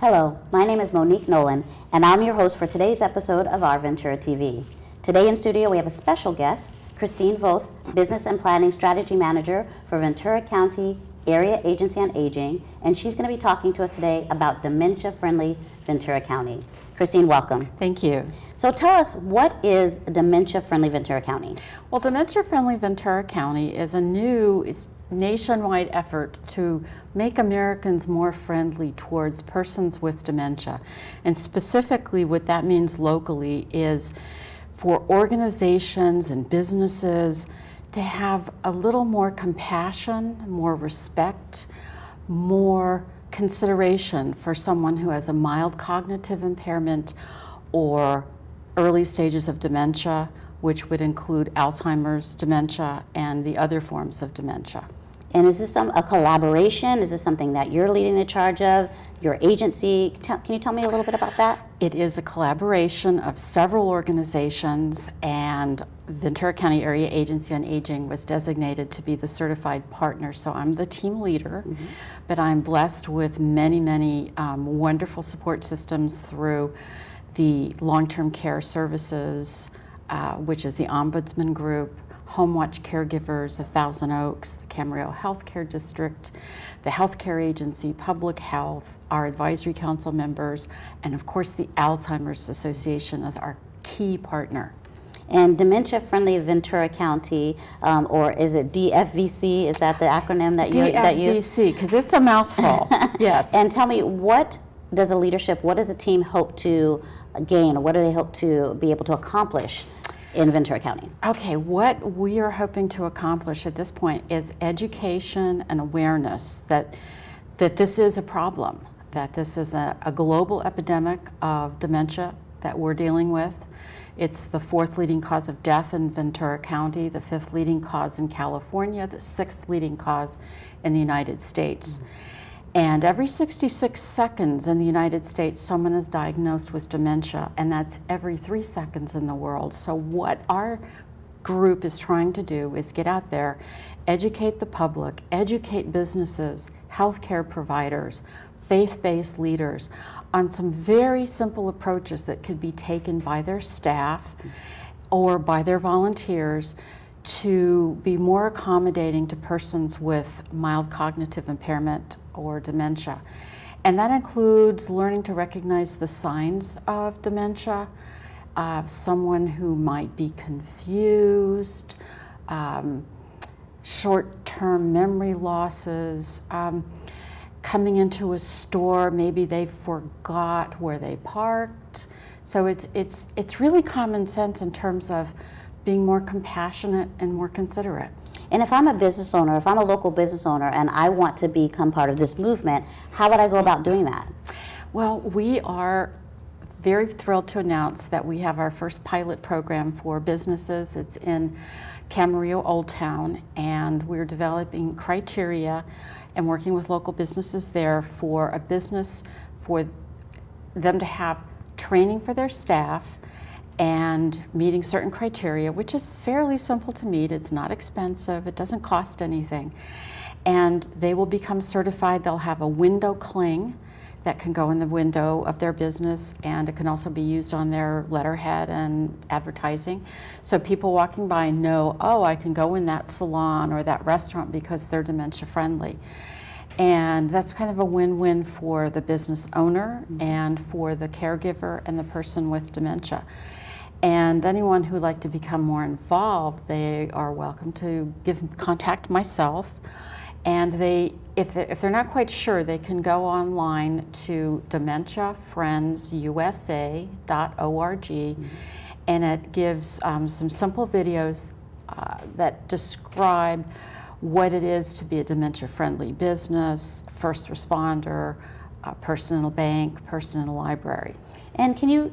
Hello, my name is Monique Nowlin, and I'm your host for today's episode of Our Ventura TV. Today in studio we have a special guest, Christine Voth, Business and Planning Strategy Manager for Ventura County Area Agency on Aging, and she's going to be talking to us today about Dementia Friendly Ventura County. Christine, welcome. Thank you. So tell us, what is Dementia Friendly Ventura County? Well, Dementia Friendly Ventura County is a new nationwide effort to make Americans more friendly towards persons with dementia. And specifically what that means locally is for organizations and businesses to have a little more compassion, more respect, more consideration for someone who has a mild cognitive impairment or early stages of dementia, which would include Alzheimer's dementia and the other forms of dementia. And is this a collaboration? Is this something that you're leading the charge of, your agency? Can you tell me a little bit about that? It is a collaboration of several organizations, and Ventura County Area Agency on Aging was designated to be the certified partner. So I'm the team leader, but I'm blessed with many wonderful support systems through the long-term care services, which is the Ombudsman Group, Home Watch Caregivers of Thousand Oaks, the Camarillo Healthcare District, the Healthcare Agency, Public Health, our advisory council members, and of course the Alzheimer's Association as our key partner. And Dementia Friendly Ventura County, or is it DFVC? Is that the acronym that you use? DFVC, because it's a mouthful. Yes. And tell me, what does the team hope to gain, or what do they hope to be able to accomplish in Ventura County? Okay, what we are hoping to accomplish at this point is education and awareness that this is a problem, that this is a global epidemic of dementia that we're dealing with. It's the 4th leading cause of death in Ventura County, the 5th leading cause in California, the 6th leading cause in the United States. And every 66 seconds in the United States, someone is diagnosed with dementia, and that's every 3 seconds in the world. So what our group is trying to do is get out there, educate the public, educate businesses, healthcare providers, faith-based leaders on some very simple approaches that could be taken by their staff or by their volunteers to be more accommodating to persons with mild cognitive impairment or dementia. And that includes learning to recognize the signs of dementia, someone who might be confused, short-term memory losses, coming into a store, maybe they forgot where they parked. So it's really common sense in terms of being more compassionate and more considerate. And if I'm a business owner, if I'm a local business owner and I want to become part of this movement, how would I go about doing that? Well, we are very thrilled to announce that we have our first pilot program for businesses. It's in Camarillo Old Town, and we're developing criteria and working with local businesses there for a business, for them to have training for their staff and meeting certain criteria, which is fairly simple to meet. It's not expensive, it doesn't cost anything. And they will become certified. They'll have a window cling that can go in the window of their business, and it can also be used on their letterhead and advertising. So people walking by know, oh, I can go in that salon or that restaurant because they're dementia friendly. And that's kind of a win-win for the business owner and for the caregiver and the person with dementia. And anyone who'd like to become more involved, they are welcome to contact myself. And if they're not quite sure, they can go online to dementiafriendsusa.org, and it gives some simple videos that describe what it is to be a dementia-friendly business, first responder, person in a bank, person in a library. And can you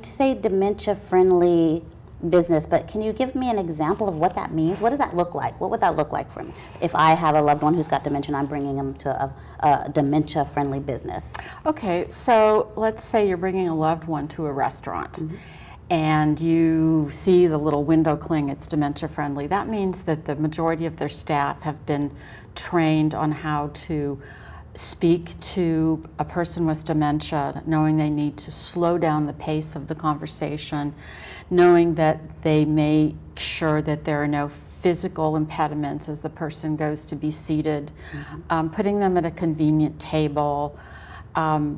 say dementia-friendly business, but can you give me an example of what that means? What does that look like? What would that look like for me? If I have a loved one who's got dementia and I'm bringing them to a dementia-friendly business. Okay, so let's say you're bringing a loved one to a restaurant. And you see the little window cling, it's dementia friendly. That means that the majority of their staff have been trained on how to speak to a person with dementia, knowing they need to slow down the pace of the conversation, knowing that they make sure that there are no physical impediments as the person goes to be seated, putting them at a convenient table,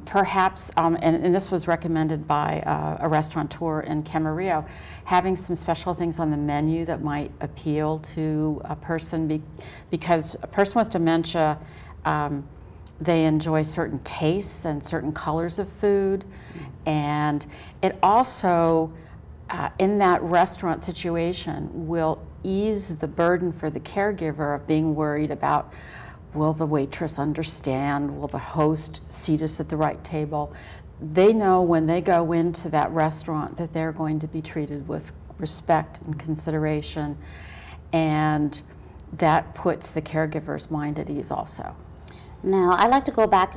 perhaps, and this was recommended by a restaurateur in Camarillo, having some special things on the menu that might appeal to a person, because a person with dementia, they enjoy certain tastes and certain colors of food, and it also, in that restaurant situation, will ease the burden for the caregiver of being worried about, will the waitress understand? Will the host seat us at the right table? They know when they go into that restaurant that they're going to be treated with respect and consideration, and that puts the caregiver's mind at ease also. Now, I'd like to go back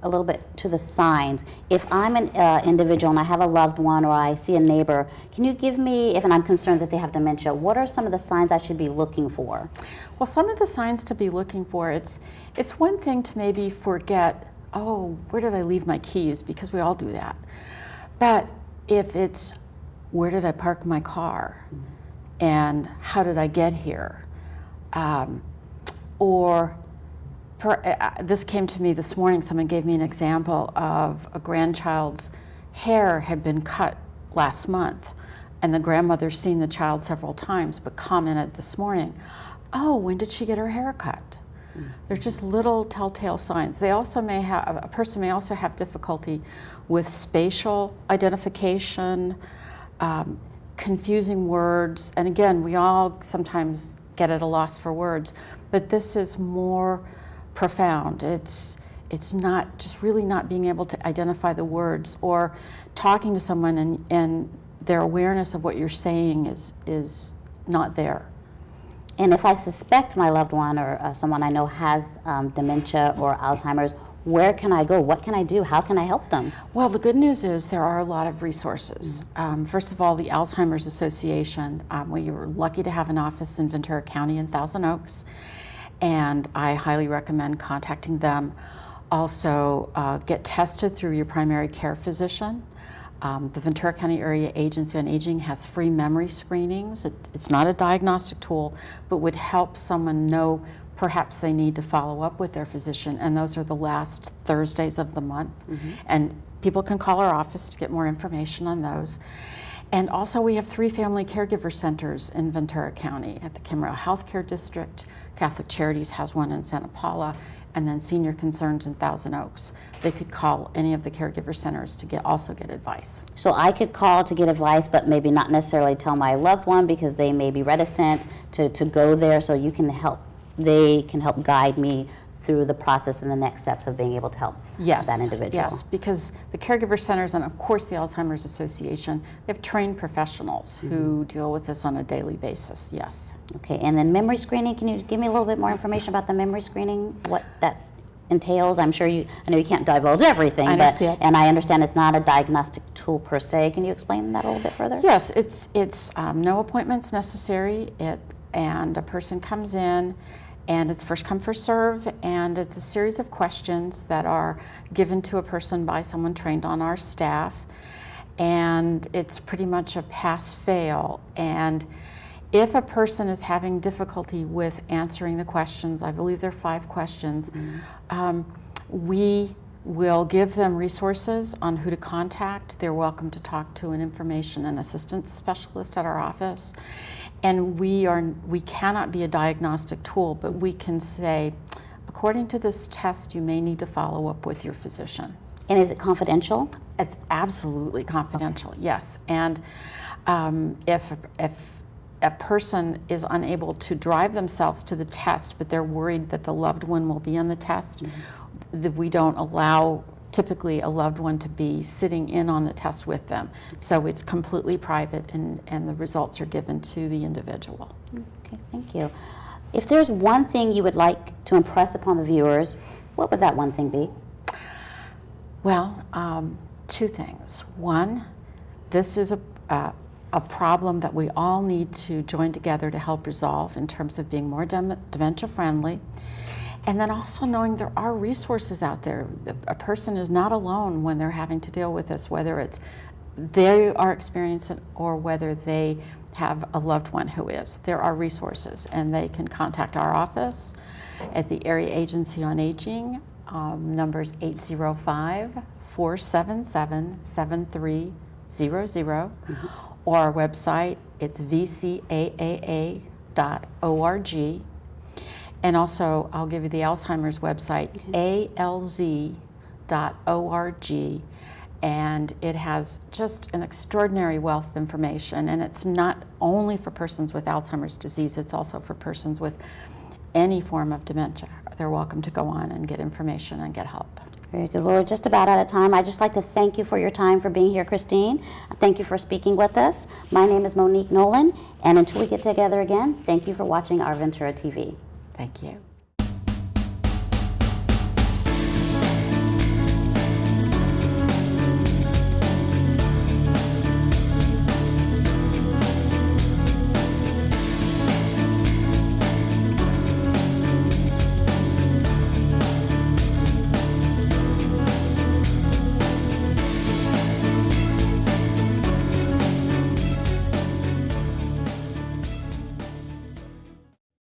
a little bit to the signs. If I'm an individual and I have a loved one or I see a neighbor, can you give me, if I'm concerned that they have dementia, what are some of the signs I should be looking for? Well, some of the signs to be looking for, it's one thing to maybe forget, oh, where did I leave my keys? Because we all do that. But if it's, where did I park my car? And how did I get here? This came to me this morning. Someone gave me an example of a grandchild's hair had been cut last month, and the grandmother's seen the child several times, but commented this morning, oh, when did she get her hair cut? They're just little telltale signs. They also may have, a person may also have difficulty with spatial identification, confusing words, and again, we all sometimes get at a loss for words, but this is more profound. It's not just really not being able to identify the words, or talking to someone and their awareness of what you're saying is not there. And if I suspect my loved one or someone I know has dementia or Alzheimer's, where can I go? What can I do? How can I help them? Well, the good news is there are a lot of resources. First of all, the Alzheimer's Association, we were lucky to have an office in Ventura County in Thousand Oaks, and I highly recommend contacting them. Also, get tested through your primary care physician. The Ventura County Area Agency on Aging has free memory screenings. It's not a diagnostic tool, but would help someone know perhaps they need to follow up with their physician, and those are the last Thursdays of the month. And people can call our office to get more information on those. And also we have 3 family caregiver centers in Ventura County at the Camarillo Healthcare District. Catholic Charities has one in Santa Paula, and then Senior Concerns in Thousand Oaks. They could call any of the caregiver centers to also get advice. So I could call to get advice, but maybe not necessarily tell my loved one because they may be reticent to go there, so they can help guide me through the process and the next steps of being able to help that individual. Yes, because the caregiver centers and of course the Alzheimer's Association, they have trained professionals who deal with this on a daily basis, yes. Okay, and then memory screening, can you give me a little bit more information about the memory screening, what that entails? I know you can't divulge everything, and I understand it's not a diagnostic tool per se. Can you explain that a little bit further? Yes, it's no appointments necessary, and a person comes in, and it's first come, first serve, and it's a series of questions that are given to a person by someone trained on our staff, and it's pretty much a pass-fail. And if a person is having difficulty with answering the questions, I believe there are 5 questions, we will give them resources on who to contact. They're welcome to talk to an information and assistance specialist at our office. And we cannot be a diagnostic tool, but we can say, according to this test, you may need to follow up with your physician. And is it confidential? It's absolutely confidential, yes. And if a person is unable to drive themselves to the test, but they're worried that the loved one will be on the test, we don't allow typically a loved one to be sitting in on the test with them. So it's completely private, and the results are given to the individual. Okay, thank you. If there's one thing you would like to impress upon the viewers, what would that one thing be? Well, 2 things. One, this is a problem that we all need to join together to help resolve in terms of being more dementia friendly. And then also knowing there are resources out there. A person is not alone when they're having to deal with this, whether it's they are experiencing it or whether they have a loved one who is. There are resources, and they can contact our office at the Area Agency on Aging. Numbers 805-477-7300, or our website, it's vcaa.org. And also, I'll give you the Alzheimer's website, alz.org, and it has just an extraordinary wealth of information. And it's not only for persons with Alzheimer's disease, it's also for persons with any form of dementia. They're welcome to go on and get information and get help. Very good. Well, we're just about out of time. I'd just like to thank you for your time for being here, Christine. Thank you for speaking with us. My name is Monique Nowlin, and until we get together again, thank you for watching Our Ventura TV. Thank you.